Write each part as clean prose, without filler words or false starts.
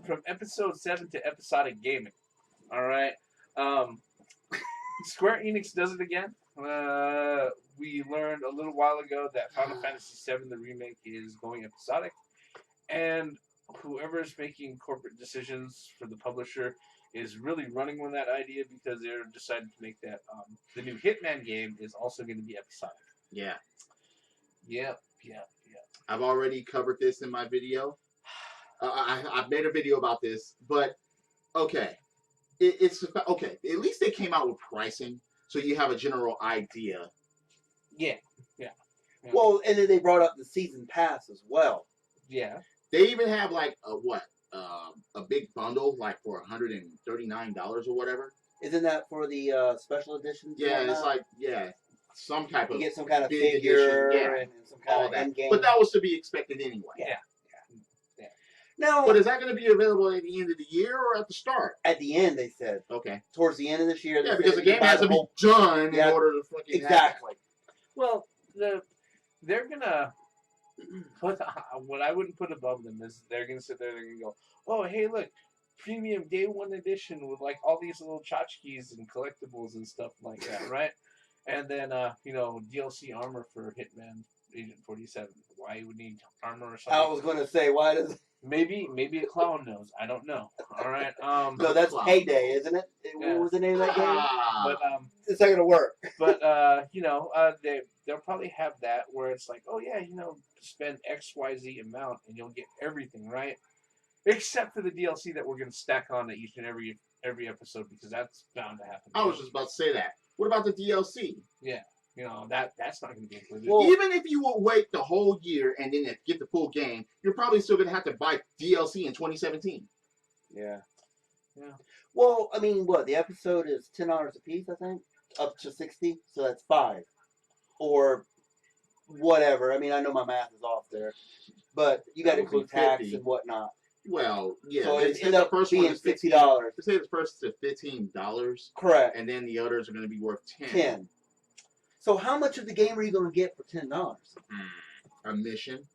from episode 7 to episodic gaming. All right. Square Enix does it again. We learned a little while ago that Final Fantasy VII, the remake, is going episodic, and whoever is making corporate decisions for the publisher is really running with that idea because they're deciding to make that the new Hitman game is also going to be episodic. Yeah. Yep. I've already covered this in my video. I've made a video about this, but okay. It's okay. At least they came out with pricing, so you have a general idea. Yeah. Well, and then they brought up the season pass as well. Yeah. They even have like a big bundle like for $139 or whatever. Isn't that for the special editions? Yeah, it's like some type of you get some kind of big figure edition, and some kind all of that. end game. But that was to be expected anyway. Yeah. Now, But is that going to be available at the end of the year or at the start? at the end, they said. Okay. Towards the end of this year. Yeah, because the game has to be done in order to fucking exactly. Well, they're gonna put what I wouldn't put above them is they're gonna sit there. They're gonna go, oh hey look, premium day one edition with like all these little tchotchkes and collectibles and stuff like that, right? And then DLC armor for Hitman Agent 47. Why you would need armor or something? I was going to say, why does... Maybe a clown knows. I don't know. All right. No, that's Payday, isn't it? Yeah. What was the name of that game? But It's not going to work. But they'll probably have that where it's like, oh yeah, spend XYZ amount and you'll get everything, right? Except for the DLC that we're going to stack on to each and every episode because that's bound to happen. I was just about to say that. What about the DLC? Yeah, that's not going to be included. Well, even if you will wait the whole year and then get the full game, you're probably still going to have to buy DLC in 2017. Yeah. Well, I mean, what? The episode is $10 a piece, I think? Up to 60, so that's 5. Or whatever. I mean, I know my math is off there. But you got to include tax and whatnot. Well, yeah. So it ended up being $60. They say the first is $15. Correct. And then the others are going to be worth 10. So how much of the game are you going to get for $10? A mission.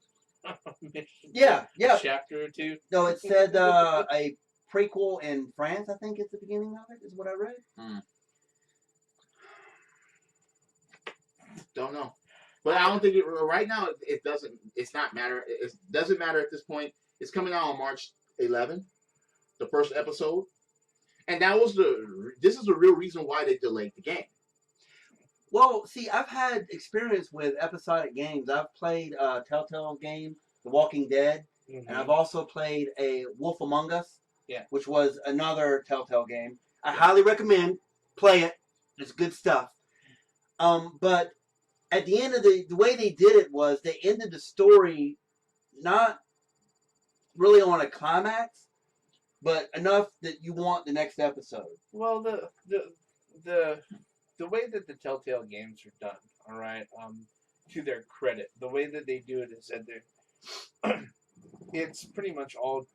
Yeah. Chapter or two. No, it said a prequel in France, I think it's the beginning of it, is what I read. Don't know. But I don't think right now it doesn't. It's not matter. It doesn't matter at this point. It's coming out on March 11th, the first episode, and this is the real reason why they delayed the game. Well, see, I've had experience with episodic games. I've played a Telltale game, The Walking Dead, and I've also played a Wolf Among Us, which was another Telltale game. I highly recommend play it. It's good stuff. But at the end of the way they did it was they ended the story not really on a climax, but enough that you want the next episode. Well, the way that the Telltale games are done, all right, to their credit, the way that they do it is that it's pretty much all.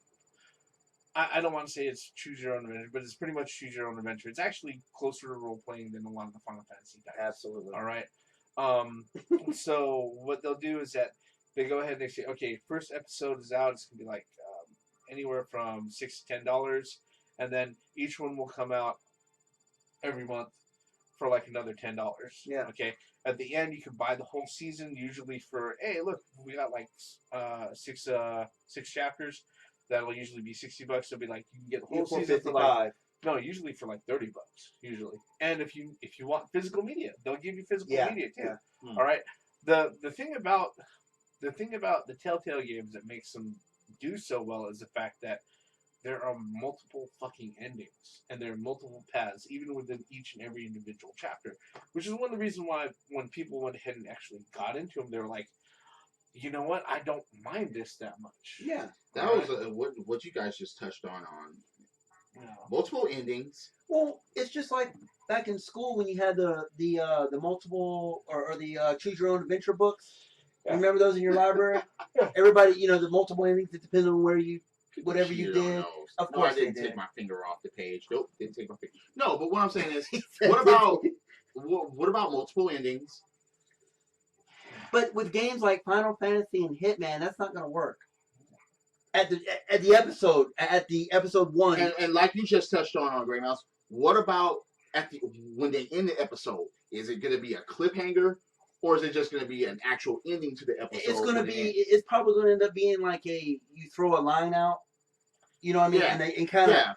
I don't want to say it's choose your own adventure, but it's pretty much choose your own adventure. It's actually closer to role playing than a lot of the Final Fantasy titles. Absolutely. All right. So what they'll do is that they go ahead and they say, okay, first episode is out. It's gonna be like anywhere from $6 to $10, and then each one will come out every month for like another $10. Yeah. Okay. At the end, you can buy the whole season. Usually for look, we got like six chapters. That'll usually be $60. It'll be like you can get the whole season for like usually for like $30 usually. And if you want physical media, they'll give you physical media too. Yeah. All right. The thing about the Telltale games that makes them do so well is the fact that there are multiple fucking endings and there are multiple paths even within each and every individual chapter, which is one of the reasons why when people went ahead and actually got into them, they were like, you know what, I don't mind this that much. Yeah, that was what you guys just touched on multiple endings. Well, it's just like back in school when you had the multiple or the choose your own adventure books. Yeah. Remember those in your library? Everybody, the multiple endings. It depends on where whatever you did. Of course, I didn't take my finger off the page. Nope, didn't take my finger. No, but what I'm saying is, what about multiple endings? But with games like Final Fantasy and Hitman, that's not going to work. at the episode 1. And like you just touched on Graymouse, what about when they end the episode? Is it going to be a cliffhanger, or is it just going to be an actual ending to the episode? It's going to be. It's probably going to end up being like you throw a line out. You know what I mean? Yeah. And kind of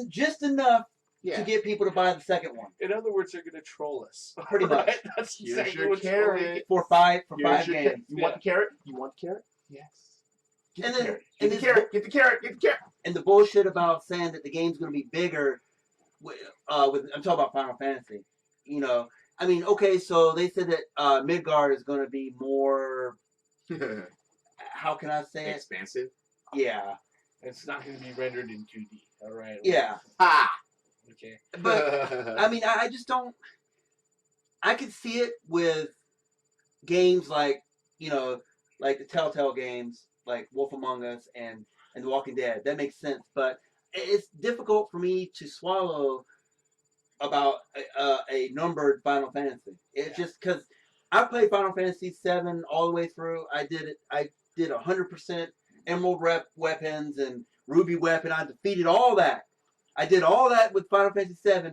just enough to get people to buy the second one. In other words, they're going to troll us. Pretty much. Right? That's Here's exactly your what carrot. For five games. You want the carrot? You want the carrot? Yes. Get the carrot. Get the carrot. And the bullshit about saying that the game's going to be bigger. I'm talking about Final Fantasy. You know, I mean, okay, so they said that Midgard is going to be more. How can I say expansive? Yeah. It's not going to be rendered in 2D. All right. Yeah. Okay. But I mean, I just don't. I could see it with games like like the Telltale games, like Wolf Among Us and The Walking Dead. That makes sense, but it's difficult for me to swallow about a numbered Final Fantasy. It's just because I played Final Fantasy VII all the way through. I did 100% Emerald weapons and Ruby weapon. I defeated all that. I did all that with Final Fantasy VII,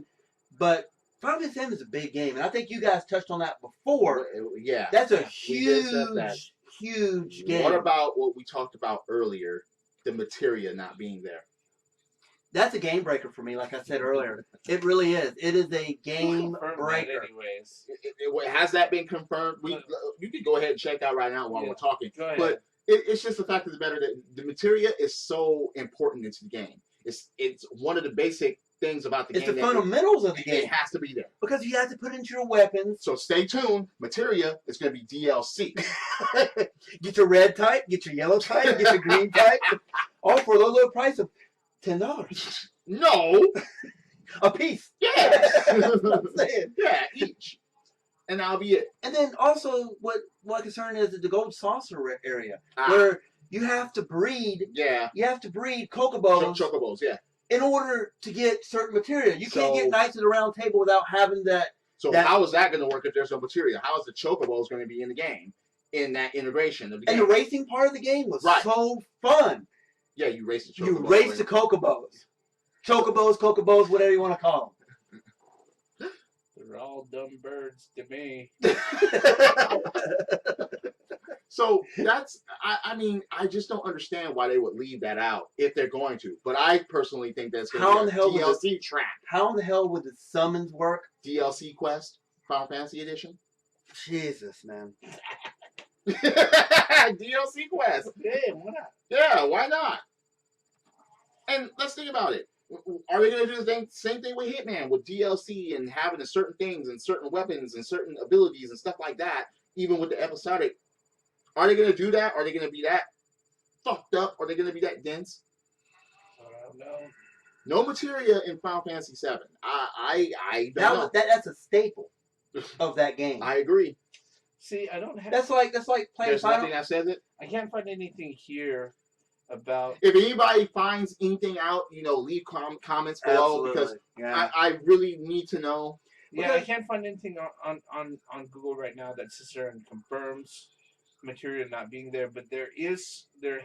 but Final Fantasy VII is a big game, and I think you guys touched on that before. Yeah, that's a huge game. What about what we talked about earlier, the materia not being there? That's a game breaker for me, like I said earlier. It really is. It is a game breaker. Anyways, has that been confirmed? You can go ahead and check out right now while we're talking. Go ahead. But it's just the fact of the matter that the materia is so important into the game. It's one of the basic things about the game. It's the fundamentals of the game. It has to be there. Because you have to put into your weapons. So stay tuned. Materia is going to be DLC. Get your red type, get your yellow type, get your green type. All for a low price of $10. No. A piece. Yes. That's what I'm saying. Yeah, each. And that'll be it. And then also what concern is the gold saucer area. Where you have to breed. Yeah. You have to breed chocobos. Chocobos, yeah. In order to get certain material. You can't get Knights of the Round Table without having that. So how is that going to work if there's no material? How is the chocobos going to be in the game? In that integration of the game? And the racing part of the game was so fun. Yeah, you race the chocobos. You race the chocobos. Chocobos, whatever you want to call them. They're all dumb birds to me. So that's, I mean, I just don't understand why they would leave that out if they're going to. But I personally think that's going to be a DLC track. How in the hell would the summons work? DLC quest, Final Fantasy Edition. Jesus, man. DLC quest. Yeah, why not? Yeah, why not? And let's think about it. Are they going to do the same thing with Hitman, with DLC and having certain things and certain weapons and certain abilities and stuff like that, even with the episodic? Are they going to do that? Are they going to be that fucked up? Are they going to be that dense? I don't know. No materia in Final Fantasy VII. I don't know. That's a staple of that game. I agree. See, I don't have. That's like playing There's nothing that says it. I can't find anything here about. If anybody finds anything out, leave comments below. Absolutely. Because I really need to know. Yeah, I can't find anything on Google right now that sits there and confirms material not being there, but there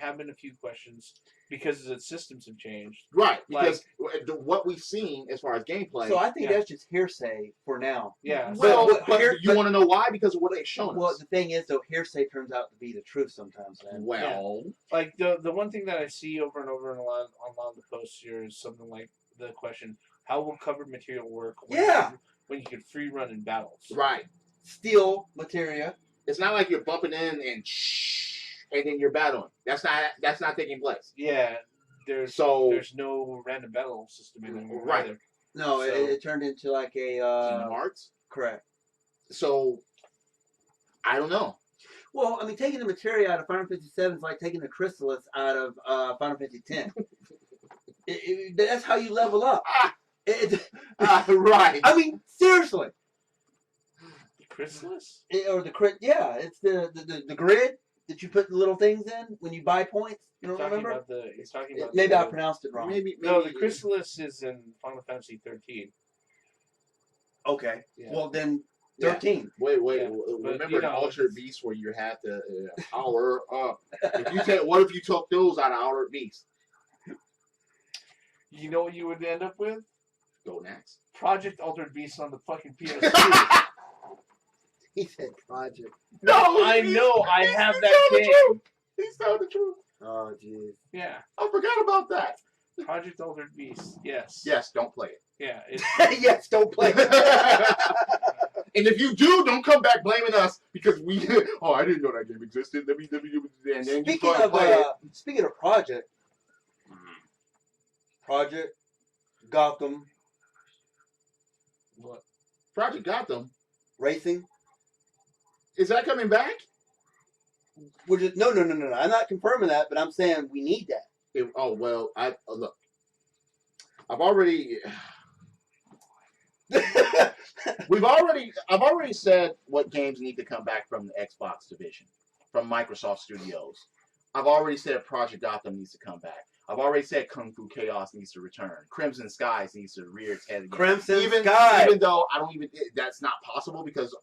have been a few questions because the systems have changed. Right, because what we've seen as far as gameplay. So I think that's just hearsay for now. Yeah. But you want to know why? Because of what they've shown us. Well, the thing is, though, hearsay turns out to be the truth sometimes, man. Well. Like, the one thing that I see over and over and a lot of the posts here is something like the question, how will covered material work when you can free run in battles? Right. Steal materia. It's not like you're bumping in and then you're battling. That's not taking place. Yeah, there's no random battle system anymore. Right. Either. No, it turned into like a Kingdom Hearts. Correct. So I don't know. Well, I mean, taking the materia out of Final Fantasy VII is like taking the chrysalis out of Final Fantasy X. That's how you level up. Right. I mean, seriously. Chrysalis? It's the grid that you put the little things in when you buy points. You don't remember? He's talking about maybe I pronounced it wrong. Maybe no, the chrysalis is in Final Fantasy 13. Okay. Yeah. Well, then 13. Wait. Yeah. Remember an Altered Beast where you had to power up. What if you took those out of Altered Beast? You know what you would end up with? Go next. Project Altered Beast on the fucking PS2. He said Project. No, I know. I have that game. He's telling the truth. Oh, jeez. Yeah. I forgot about that. Project Altered Beast. Yes. Yes, don't play it. Yeah. Yes, don't play. And if you do, don't come back blaming us because we. Oh, I didn't know that game existed. Let me and then Speaking you play it. Speaking of Project Gotham. What? Project Gotham Racing. Is that coming back? We're just no. I'm not confirming that, but I'm saying we need that. Well, look. I've already said what games need to come back from the Xbox division, from Microsoft Studios. I've already said Project Gotham needs to come back. I've already said Kung Fu Chaos needs to return. Crimson Skies needs to rear its head again. Crimson Skies. Even though that's not possible because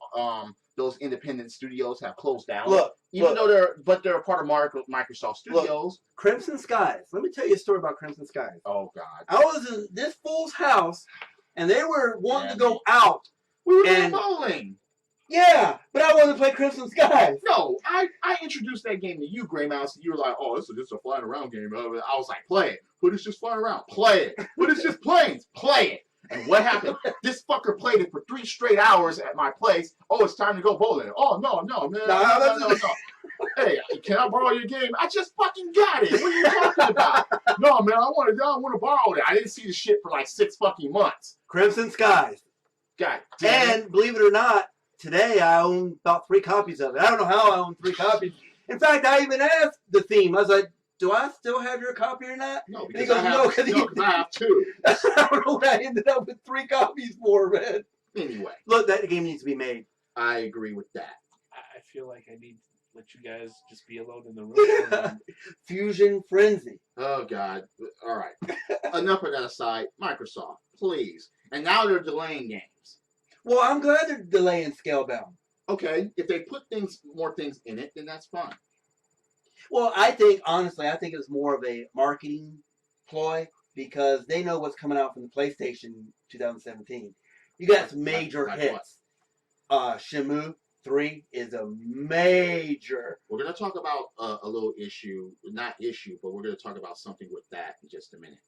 those independent studios have closed down. Though they're a part of Microsoft Studios. Look, Crimson Skies. Let me tell you a story about Crimson Skies. Oh God. I was in this fool's house, and they were wanting to go out. We were going bowling. Yeah, but I wanted to play Crimson Skies. No, I introduced that game to you, Graymouse. You were like, "Oh, this is just a flying around game." I was like, "Play it." But it's just flying around. Play it. But it's just planes. Play it. And what happened? This fucker played it for 3 straight hours at my place. Oh, it's time to go bowling. Oh no, man. No. Hey, can I borrow your game? I just fucking got it. What are you talking about? No, man, I want to borrow it. I didn't see the shit for like 6 fucking months. Crimson Skies. God damn it. And believe it or not, today I own about 3 copies of it. I don't know how I own 3 copies. In fact, I even asked the theme. I was like, "Do I still have your copy or not?" No, because I have 2. I don't know what I ended up with 3 copies for, man. Anyway. Look, that game needs to be made. I agree with that. I feel like I need to let you guys just be alone in the room. Fusion Frenzy. Oh, God. All right. Enough of that aside. Microsoft, please. And now they're delaying games. Well, I'm glad they're delaying Scalebound. Okay. If they put more things in it, then that's fine. Well, honestly, I think it was more of a marketing ploy because they know what's coming out from the PlayStation 2017. You got some major hits. Shenmue 3 is a major. We're going to talk about a little issue. Not issue, but we're going to talk about something with that in just a minute.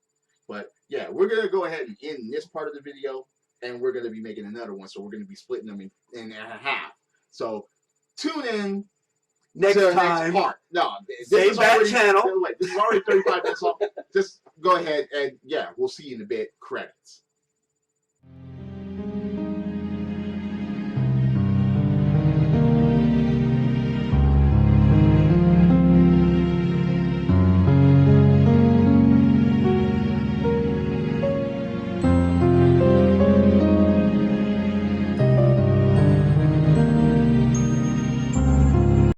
But, yeah, we're going to go ahead and end this part of the video, and we're going to be making another one. So we're going to be splitting them in half. So tune in. Next part. No, same back channel. Wait, this is already 35 minutes long. Just go ahead and, yeah, we'll see you in a bit. Credits.